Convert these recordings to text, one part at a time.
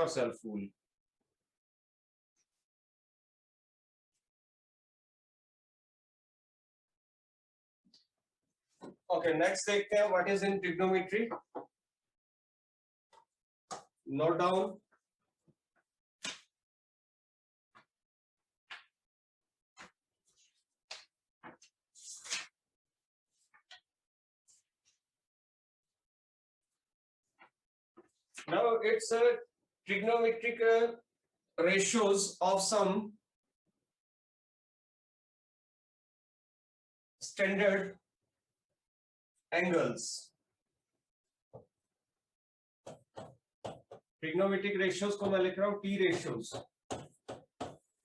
yourself, fool. Okay, next देखते हैं what is in trigonometry. Note down. Now it's a trigonometric ratios of some standard angles. Trigonometric ratios को मैं लिख रहा हूँ T ratios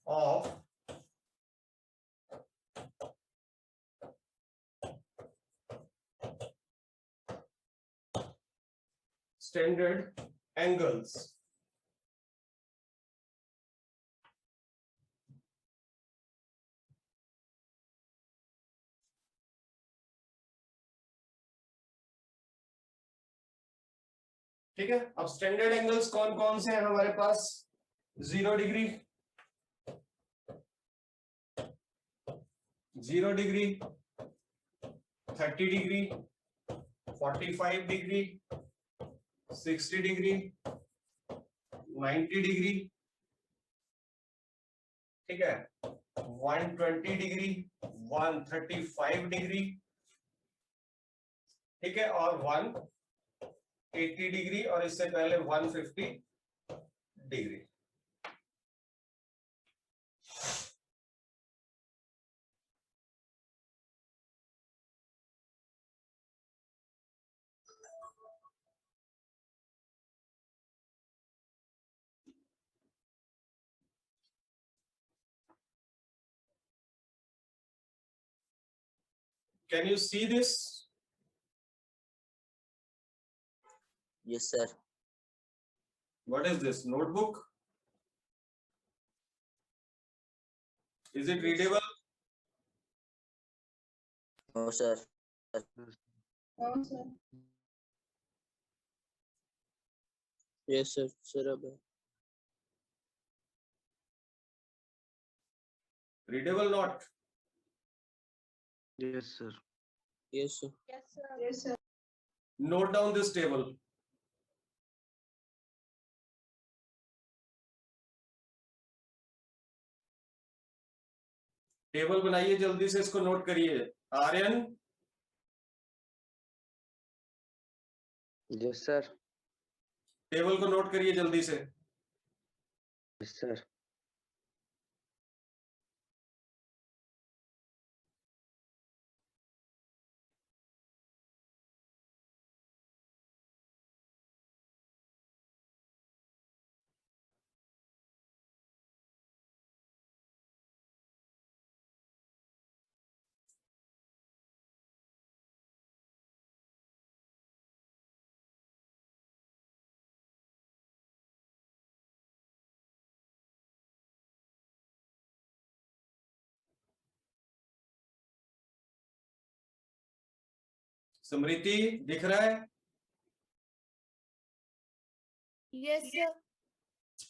of standard angles. ठीक है, अब स्टैंडर्ड एंगल्स कौन कौन से हैं हमारे पास? 0 degree, 0 degree, 30 degree, 45 degree, 60 degree, 90 degree, ठीक है, 120 डिग्री, 135 डिग्री, ठीक है, और 180 डिग्री, और इससे पहले 150 degree. Can you see this? Yes, sir. What is this? Notebook? Is it readable? No, sir. No, sir. Yes, sir. Sir, Readable not? Yes, sir. yes, sir. Yes, sir. Yes, sir. Note down this table. Table बनाइए, जल्दी से इसको note करिए. Aryan, Yes, sir. Table को note करिए जल्दी से. Yes, sir. स्मृति, दिख रहा है? Yes, sir.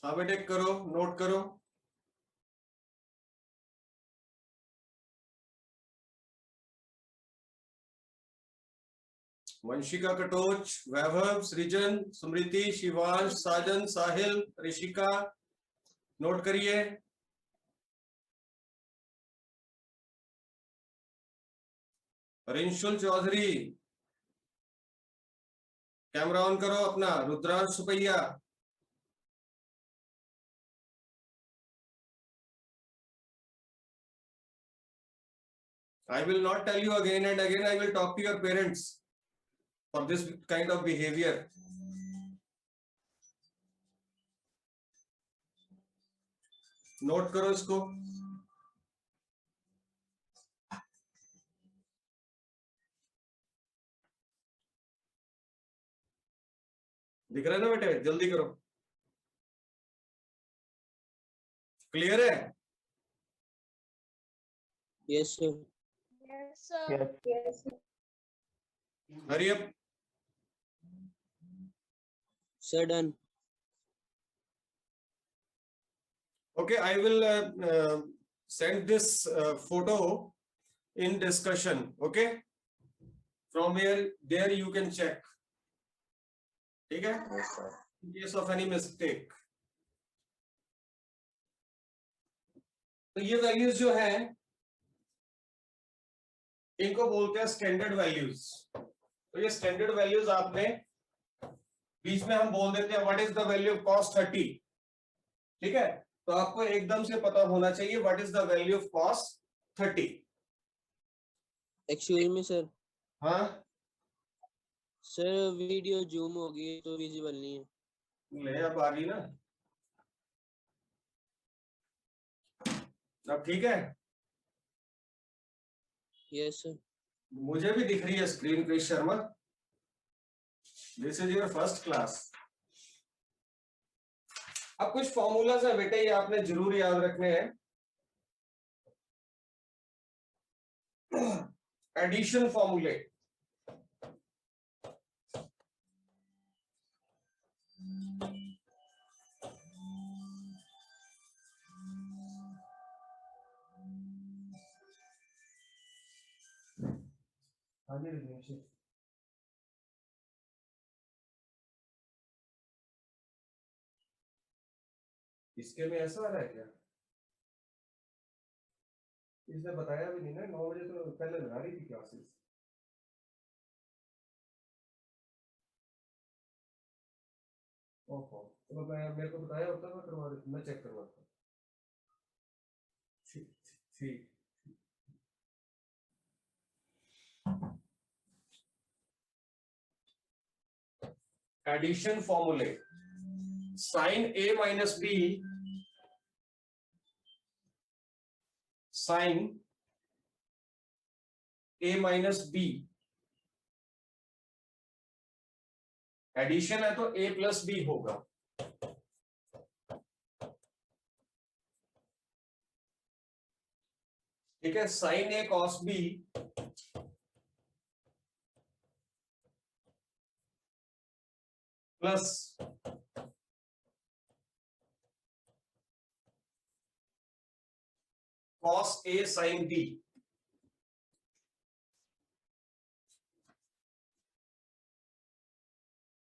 हाँ बेटे, करो, नोट करो. वंशिका कटोच, वैभव, सृजन, स्मृति, शिवांश, साजन, साहिल, ऋषिका, नोट करिए. रिंशुल चौधरी, कैमरा ऑन करो अपना. Rudransh Supaiya, I will not tell you again and again. I will talk to your parents for this kind of behavior. Note करो इसको. दिख रहा है ना बेटे? जल्दी करो. क्लियर है? Yes, sir. Yes, sir. Yes, sir. Hurry up. Sir, done. Okay, I will send this photo in discussion. Okay, from where there you can check. ठीक है? Yes, sir. In case of any mistake. तो ये values जो हैं इनको बोलते हैं standard values. तो ये स्टैंडर्ड वैल्यूज आपने बीच में हम बोल देते हैं what is the value of cos 30, ठीक है? तो आपको एकदम से पता होना चाहिए what is the value of cos 30। Excuse me, sir. हाँ, सर वीडियो जूम हो गई तो विजिबल नहीं है। ले अब आ गई ना, अब ठीक है? Yes sir. मुझे भी दिख रही है स्क्रीन पे Sharma. This is your first class. अब कुछ फॉर्मूलाज है बेटे, ये आपने जरूर याद रखने हैं। एडिशन फॉर्मूले, इसके में ऐसा आ रहा है क्या? इसने बताया भी नहीं ना, 9 बजे तो पहले लगा रही थी क्लासेस। ओहो, तो मैं मेरे को बताया होता, मैं करवा देता, मैं चेक करवाता। ठीक ठीक। एडिशन फॉर्मूले, sine A minus B, sine A minus B, addition है तो a प्लस बी होगा। ठीक है, sine A cos B plus cos A sine B,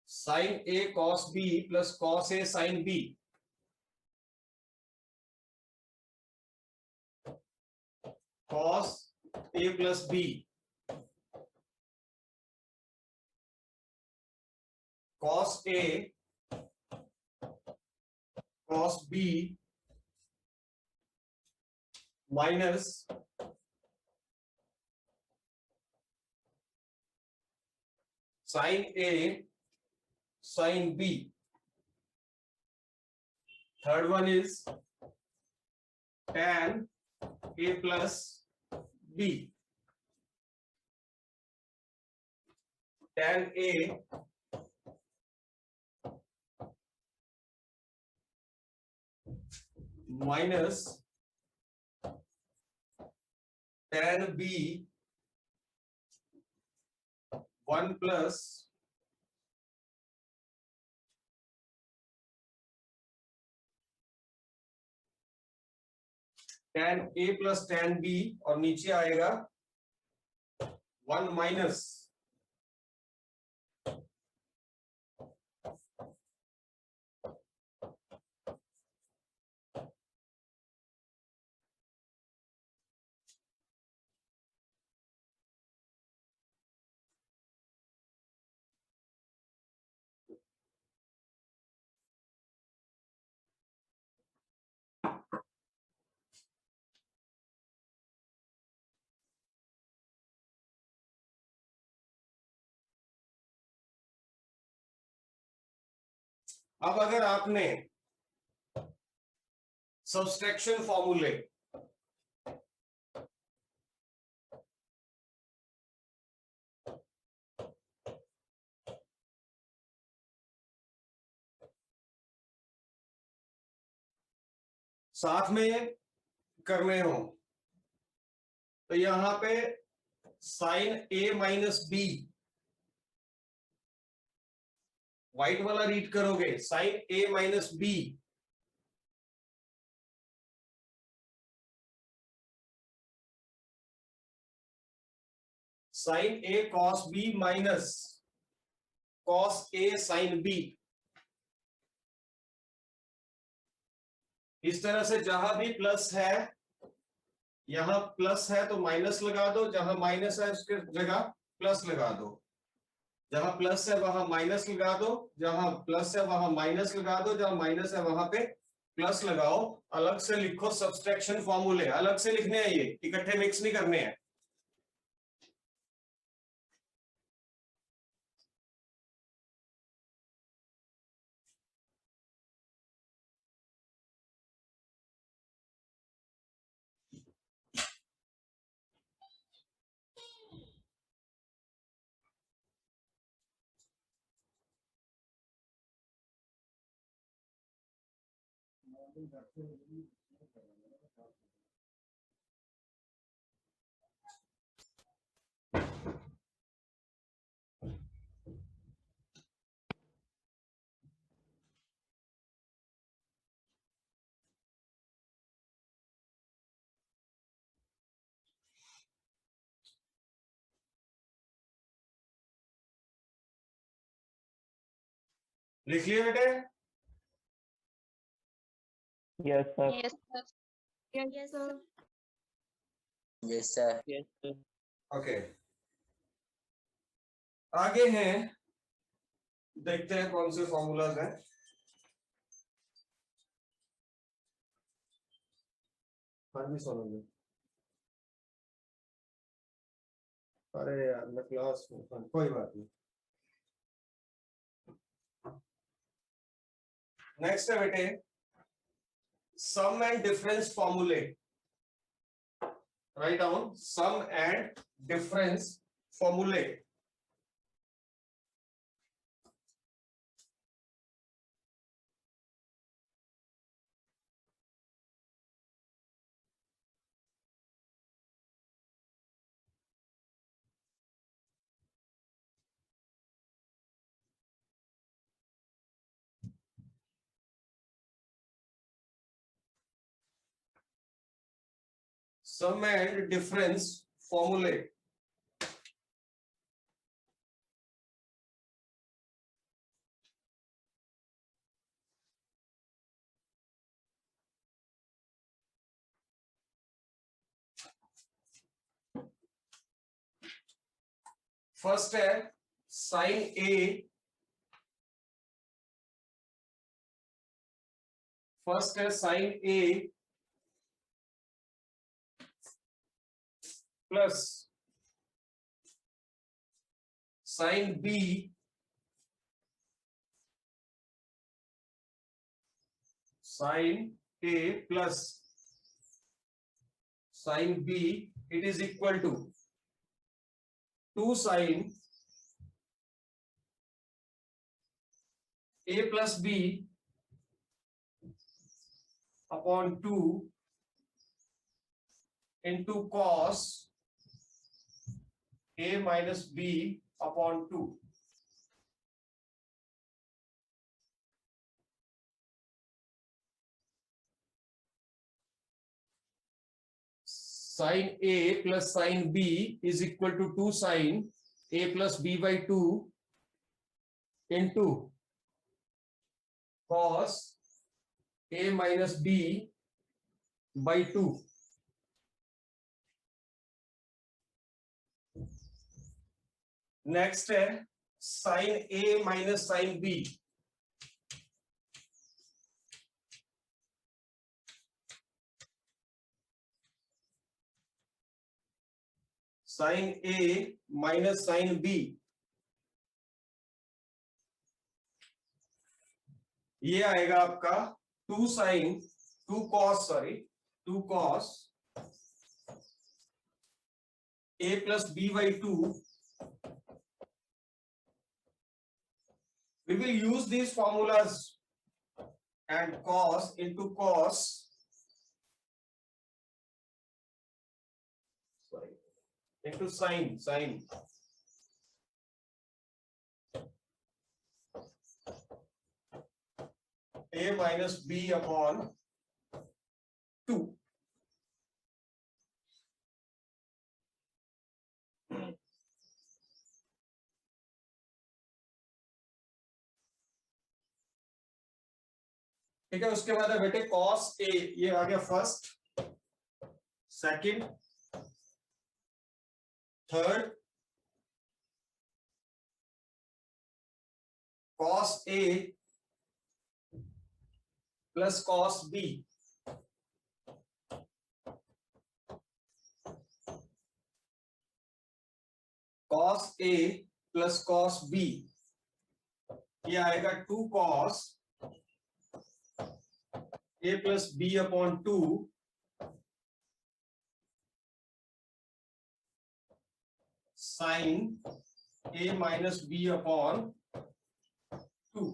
sine A cos B plus cos A sine B, cos A plus B, cos A cos B minus sine A sine B. Third one is tan a plus b, tan a minus tan b 1 plus tan a plus tan b, और नीचे आएगा 1 minus अब अगर आपने subtraction फॉर्मूले साथ में करने हो तो यहां पे sign A minus B, white वाला रीड करोगे, sign A minus B sine A cos B minus cos A sine B. इस तरह से जहां भी प्लस है, यहां प्लस है तो माइनस लगा दो, जहां माइनस है उसके जगह प्लस लगा दो, जहां प्लस है वहां माइनस लगा दो, जहां प्लस है वहां माइनस लगा दो, जहां माइनस है वहां पे प्लस लगाओ। अलग से लिखो सब्सट्रैक्शन फॉर्मूले, अलग से लिखने हैं, ये इकट्ठे मिक्स नहीं करने हैं। लिख लिए बेटे? Yes sir. Yes, sir. Yes, sir. Yes sir. Yes sir. Okay, आगे हैं, देखते हैं कौन से फॉर्मूलाज हैं। हाँ जी सोनू जी। अरे यार मैं क्लास में, कोई बात नहीं। नेक्स्ट है बेटे सम एंड डिफरेंस फॉर्मूले। Write down sum and difference फॉर्मूले। सम एंड डिफरेंस फॉर्मूले। फर्स्ट है साइन ए, फर्स्ट है sine A plus sine B sine A plus sine B, it is equal to 2 sine A plus B upon 2 into cos A minus B upon 2। Sine A plus sine B is equal to 2 sine A plus B by 2 into cos A minus B by 2। Next है sine A minus sine B. Sine A minus sine B, ये आएगा आपका 2 sine 2 cos, sorry 2 cos A plus B by 2। We will use these formulas and cos into cos, sorry, into sin a minus b upon 2। ठीक है, उसके बाद है बेटे cos A, ये आ गया first, second, third, cos A plus cos B, cos A plus cos B, ये आएगा 2 cos A प्लस B upon 2 sine A minus B upon 2।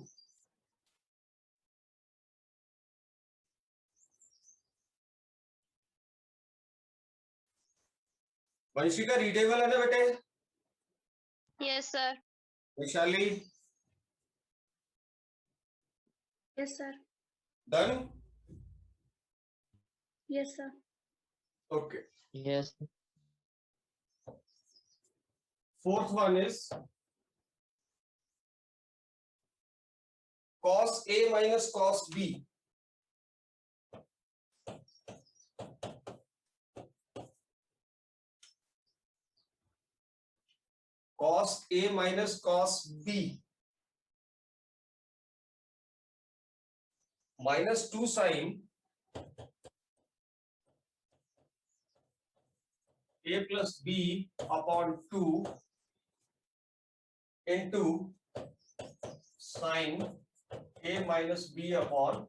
Vanshika readable है ना बेटे? Yes, sir. Vaishali Yes, sir. Done? Yes, sir. Okay, yes fourth one is cos A minus cos B, cos A minus cos B minus 2 sin A plus B upon 2 into sin A minus B upon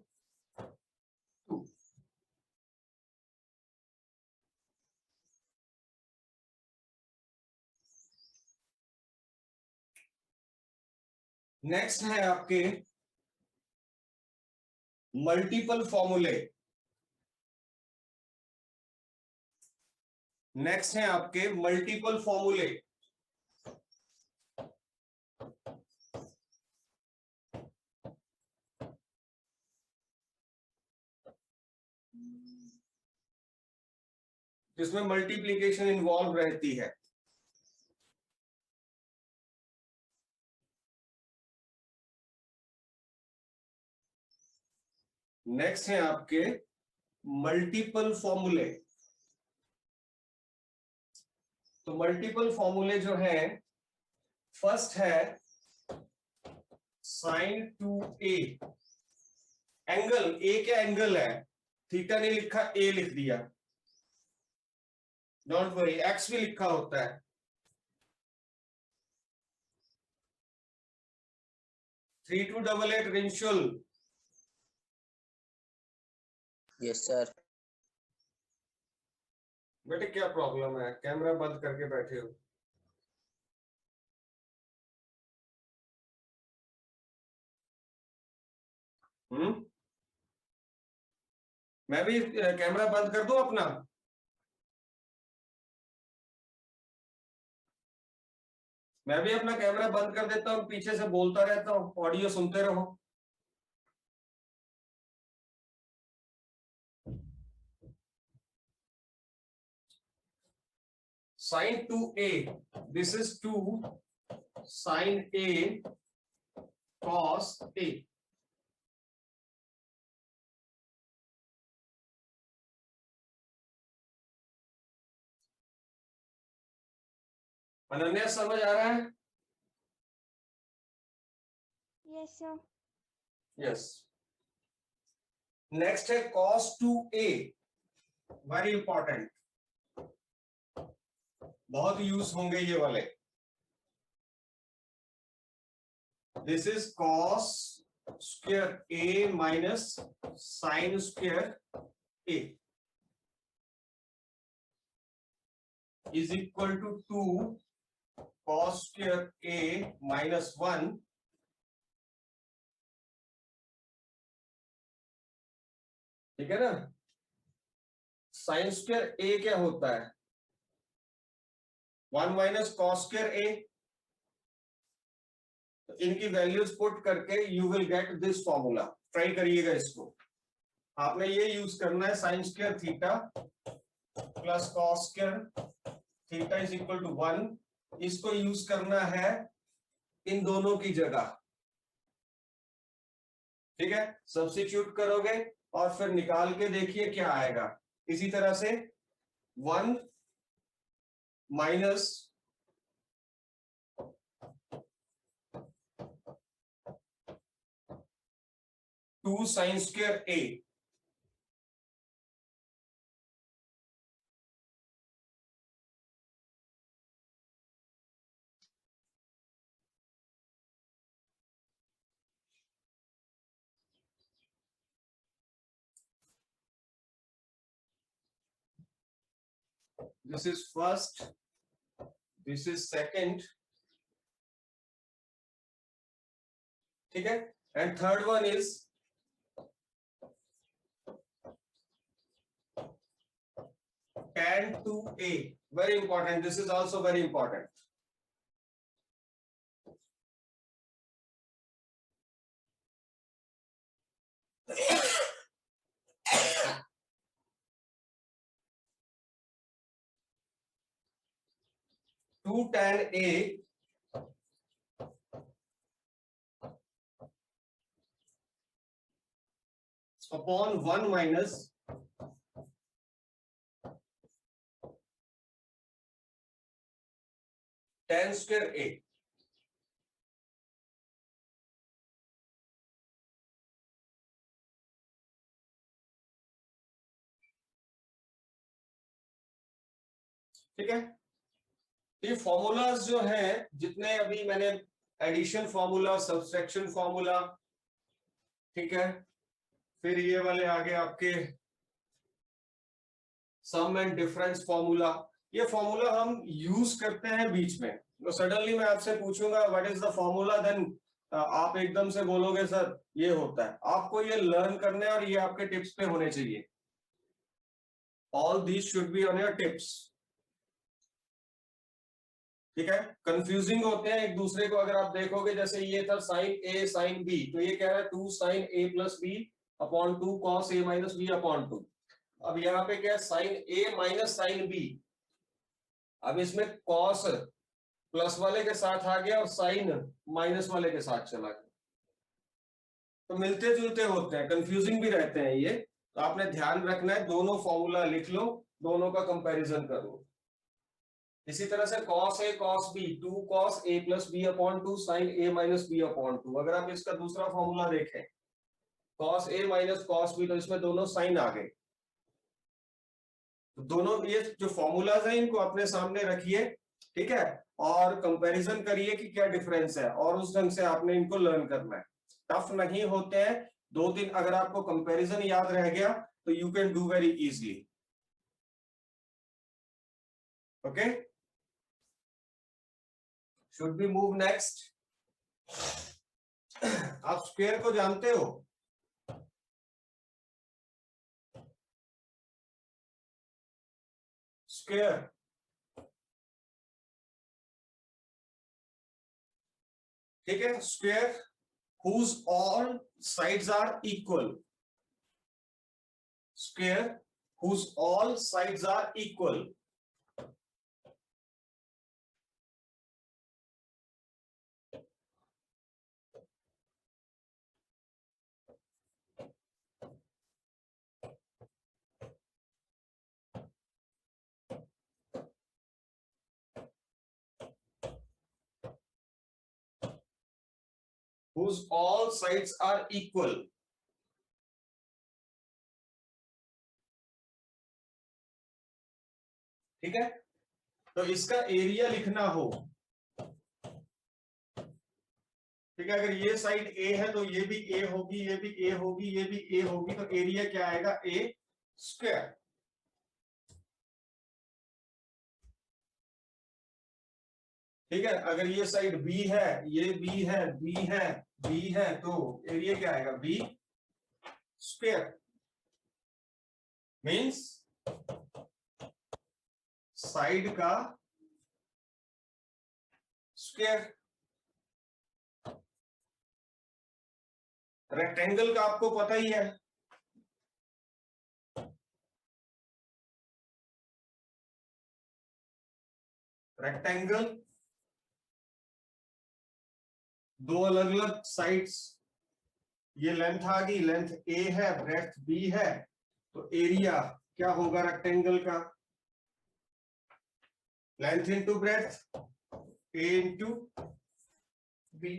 2। Next है आपके multiple फॉर्मूले। Next है आपके multiple फॉर्मूले। जिसमें multiplication involve रहती है। Next है आपके मल्टीपल फॉर्मूले। तो मल्टीपल फॉर्मूले जो है, फर्स्ट है साइन 2a, एंगल a क्या एंगल है, थीटा नहीं लिखा, a लिख दिया, डोंट वरी, x भी लिखा होता है। 3288 रिंशुल। Yes sir. बेटे क्या प्रॉब्लम है, कैमरा बंद करके बैठे हो? मैं भी कैमरा बंद कर दूं अपना? मैं भी अपना कैमरा बंद कर देता हूं, पीछे से बोलता रहता हूं, ऑडियो सुनते रहो। sin 2a, this is 2 sin a cos a। Ananya समझ आ रहा है? Yes, sir. यस। नेक्स्ट है cos 2a, वेरी इंपॉर्टेंट, बहुत यूज होंगे ये वाले। This is cos square a minus sine square a is equal to 2 cos square a minus 1 ठीक है ना। साइन स्क्वायर a क्या होता है, 1 माइनस कॉस स्क्वायर a। तो इनकी वैल्यूज पुट करके you will get this formula. Try करिएगा इसको। आपने ये यूज करना है, sine square theta plus cos square theta is equal to 1। इसको यूज करना है इन दोनों की जगह, ठीक है, सब्स्टिट्यूट करोगे और फिर निकाल के देखिए क्या आएगा। इसी तरह से 1 minus 2 sine square A, this is first, this is second, ठीक है, and third one is tan 2a, very important, this is also very important. Two tan a upon 1 minus tan square a, ठीक है। ये formulas जो हैं जितने अभी मैंने, एडिशन फॉर्मूला, सब्सट्रैक्शन फॉर्मूला, ठीक है, फिर ये वाले आगे आपके सम एंड डिफरेंस फॉर्मूला, ये फॉर्मूला हम यूज करते हैं बीच में। तो सडनली मैं आपसे पूछूंगा what is the formula, then आप एकदम से बोलोगे सर ये होता है। आपको ये लर्न करने और ये आपके टिप्स पे होने चाहिए। All these should be on your tips, ठीक है। कंफ्यूजिंग होते हैं एक दूसरे को, अगर आप देखोगे जैसे ये था साइन ए साइन बी, तो ये कह रहा है 2 sine A plus B upon 2 cos A minus B upon 2। अब यहाँ पे क्या है, sine A minus sine B. अब इसमें कॉस प्लस वाले के साथ आ गया और साइन माइनस वाले के साथ चला गया, तो मिलते जुलते होते हैं, कंफ्यूजिंग भी रहते हैं ये। तो आपने ध्यान रखना है, दोनों फॉर्मूला लिख लो, दोनों का कंपैरिजन करो। इसी तरह से cos a cos b, 2 cos a plus B upon 2 sine a minus B upon 2। अगर आप इसका दूसरा फॉर्मूला देखें cos a माइनस cos b, तो इसमें दोनों साइन आ गए। तो दोनों ये जो फॉर्मूलाज हैं इनको अपने सामने रखिए, ठीक है, और कंपैरिजन करिए कि क्या डिफरेंस है, और उस ढंग से आपने इनको लर्न करना है। टफ नहीं होते हैं, 2-3 अगर आपको कंपैरिजन याद रह गया तो you can do very easily. Okay, should be move next. आप स्क्वायर को जानते हो, स्क्वायर, ठीक है, square whose all sides are equal, square whose all sides are equal, whose all sides are equal, ठीक है। तो इसका एरिया लिखना हो, ठीक है, अगर ये साइड ए है तो ये भी ए होगी, ये भी ए होगी, ये भी ए होगी, तो एरिया क्या आएगा, ए स्क्वायर। ठीक है, अगर ये साइड बी है, ये बी है, बी है, बी है, तो एरिया क्या आएगा, बी स्क्वायर। मीन्स साइड का स्क्वायर। रेक्टेंगल का आपको पता ही है, रेक्टेंगल दो अलग अलग साइड्स, ये लेंथ आ गई, लेंथ ए है, ब्रेड्थ बी है, तो एरिया क्या होगा रेक्टेंगल का? Length into breadth, A into B.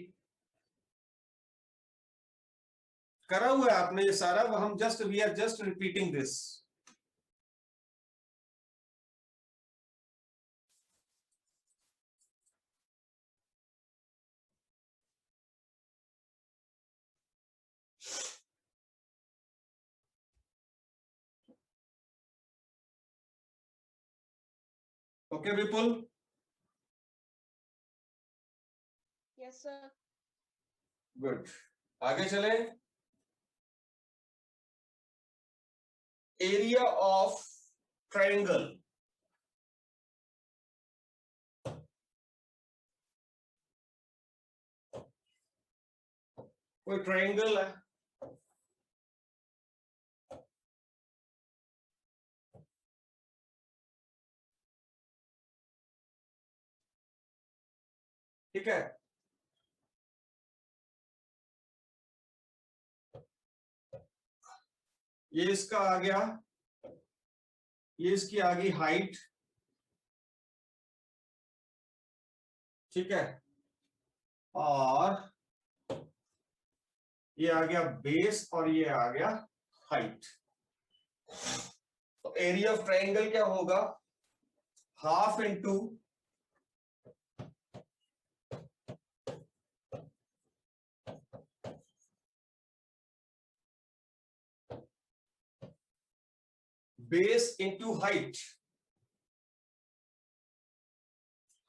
करा हुआ है आपने ये सारा, हम just we are just repeating this. Okay Vipul? Yes sir. Good, आगे चले। एरिया ऑफ ट्रायंगल, कोई ट्रायंगल है, ठीक है, ये इसका आ गया, ये इसकी आ गई हाइट, ठीक है, और ये आ गया बेस और ये आ गया हाइट। तो एरिया ऑफ ट्रायंगल क्या होगा? Half into base into height,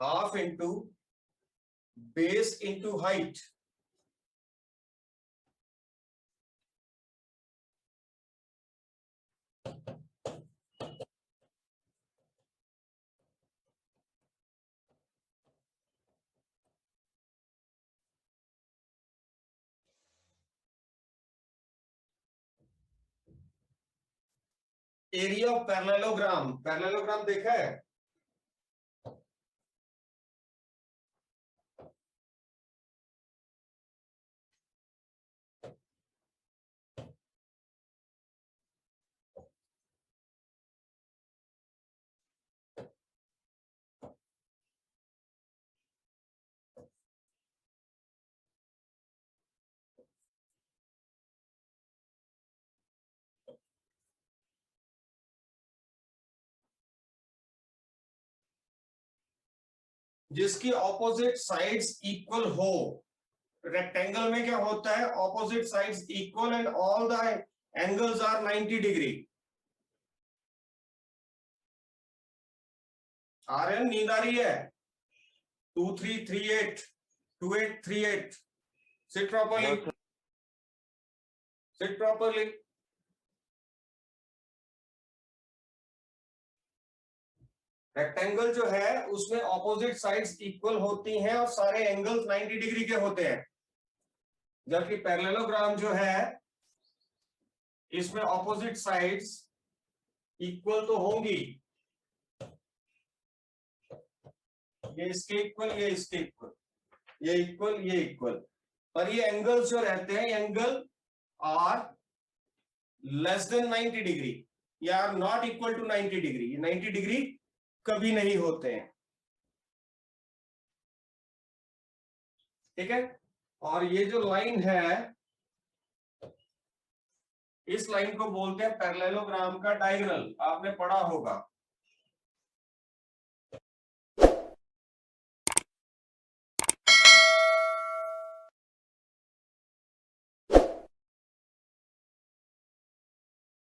half into base into height, area of parallelogram, parallelogram देखा है? जिसकी ऑपोजिट साइड्स इक्वल हो। रेक्टेंगल में क्या होता है? Opposite sides equal and all the angles are 90 degree. आ रहे हैं? नींद आ रही है? 2338 2838, sit properly, sit properly. Rectangle जो है उसमें ऑपोजिट साइड्स इक्वल होती हैं और सारे एंगल्स 90 डिग्री के होते हैं, जबकि पैरेललोग्राम जो है इसमें ऑपोजिट साइड्स इक्वल तो होंगी, ये इसके इक्वल, ये इसके इक्वल, ये इक्वल, ये इक्वल, पर ये एंगल्स जो रहते हैं angle are less than 90 degree या are not equal to 90 degree. ये 90 डिग्री कभी नहीं होते हैं, ठीक है। और ये जो लाइन है इस लाइन को बोलते हैं पैरेललोग्राम का डायगोनल, आपने पढ़ा होगा।